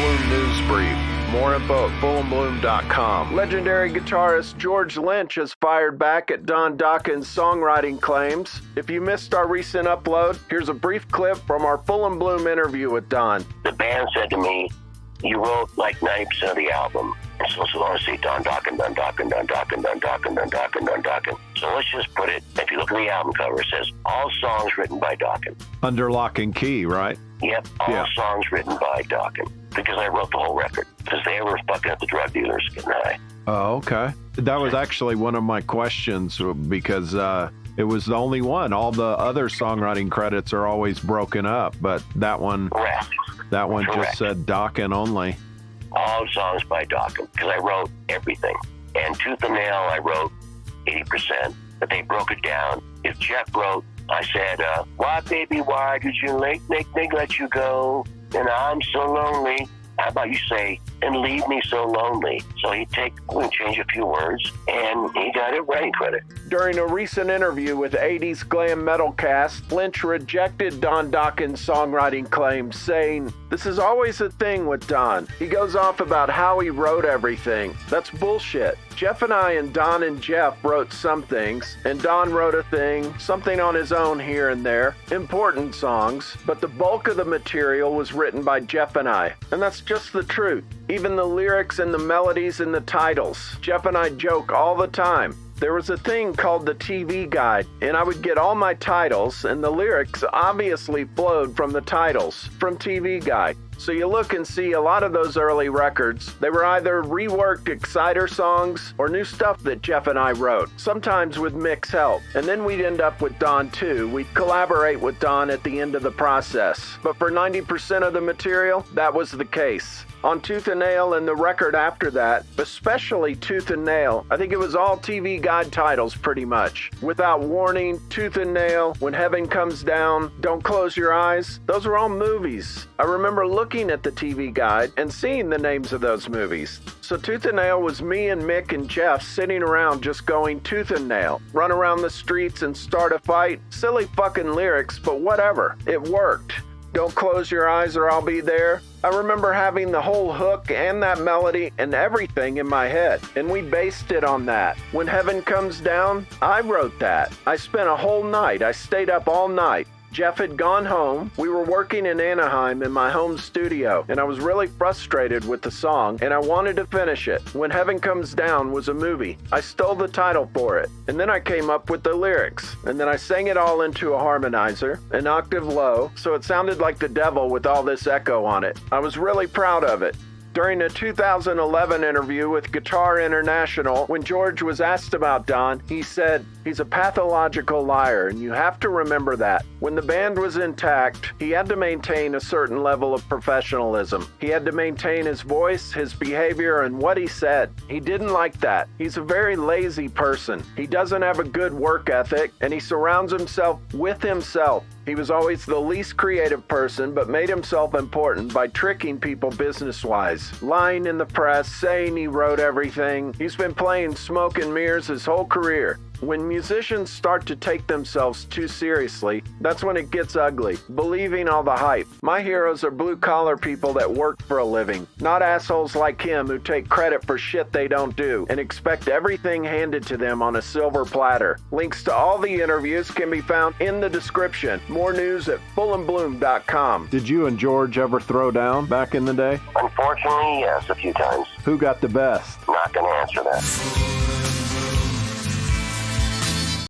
Bloom News Brief. More info at fullandbloom.com. Legendary guitarist George Lynch has fired back at Don Dokken's songwriting claims. If you missed our recent upload, here's a brief clip from our Full and Bloom interview with Don. The band said to me, you wrote like 90% of the album. So I want to say Don Dokken, Don Dokken, Don Dokken, Don Dokken, Don Dokken, Don Dokken. So let's just put it, if you look at the album cover, it says, all songs written by Dokken. Under lock and key, right? Yep, all songs written by Dokken. Because I wrote the whole record. Because they were fucking at the drug dealers getting high. Oh, okay. That was actually one of my questions because it was the only one. All the other songwriting credits are always broken up, but that one, Correct. Just said Dokken only. All songs by Dokken, because I wrote everything. And Tooth and Nail, I wrote 80%, but they broke it down. If Jeff wrote, I said, why, baby, why did you make let you go? And I'm so lonely. How about you say, and leave me so lonely? So he'd change a few words, and he got it writing credit. During a recent interview with 80s Glam Metalcast, Lynch rejected Don Dokken's songwriting claims, saying, "This is always a thing with Don. He goes off about how he wrote everything. That's bullshit. Jeff and I and Don and Jeff wrote some things, and Don wrote a thing, something on his own here and there, important songs, but the bulk of the material was written by Jeff and I. And that's just the truth. Even the lyrics and the melodies and the titles. Jeff and I joke all the time. There was a thing called the TV Guide, and I would get all my titles, and the lyrics obviously flowed from the titles from TV Guide. So you look and see a lot of those early records, they were either reworked Exciter songs or new stuff that Jeff and I wrote, sometimes with Mick's help. And then we'd end up with Don too. We'd collaborate with Don at the end of the process. But for 90% of the material, that was the case. On Tooth and Nail and the record after that, especially Tooth and Nail, I think it was all TV Guide titles pretty much. Without Warning, Tooth and Nail, When Heaven Comes Down, Don't Close Your Eyes, those were all movies. I remember looking at the TV Guide and seeing the names of those movies. So Tooth and Nail was me and Mick and Jeff sitting around just going tooth and nail, run around the streets and start a fight. Silly fucking lyrics, but whatever. It worked. Don't Close Your Eyes or I'll Be There. I remember having the whole hook and that melody and everything in my head, and we based it on that. When Heaven Comes Down, I wrote that. I spent a whole night. I stayed up all night. Jeff had gone home. We were working in Anaheim in my home studio, and I was really frustrated with the song, and I wanted to finish it. When Heaven Comes Down was a movie. I stole the title for it, and then I came up with the lyrics, and then I sang it all into a harmonizer, an octave low, so it sounded like the devil with all this echo on it. I was really proud of it. During a 2011 interview with Guitar International, when George was asked about Don, he said, "He's a pathological liar, and you have to remember that. When the band was intact, he had to maintain a certain level of professionalism. He had to maintain his voice, his behavior, and what he said. He didn't like that. He's a very lazy person. He doesn't have a good work ethic, and he surrounds himself with himself. He was always the least creative person, but made himself important by tricking people business-wise, lying in the press, saying he wrote everything. He's been playing smoke and mirrors his whole career. When musicians start to take themselves too seriously, that's when it gets ugly, believing all the hype. My heroes are blue-collar people that work for a living, not assholes like him who take credit for shit they don't do and expect everything handed to them on a silver platter." Links to all the interviews can be found in the description. More news at fullandbloom.com. Did you and George ever throw down back in the day? Unfortunately, yes, a few times. Who got the best? Not going to answer that.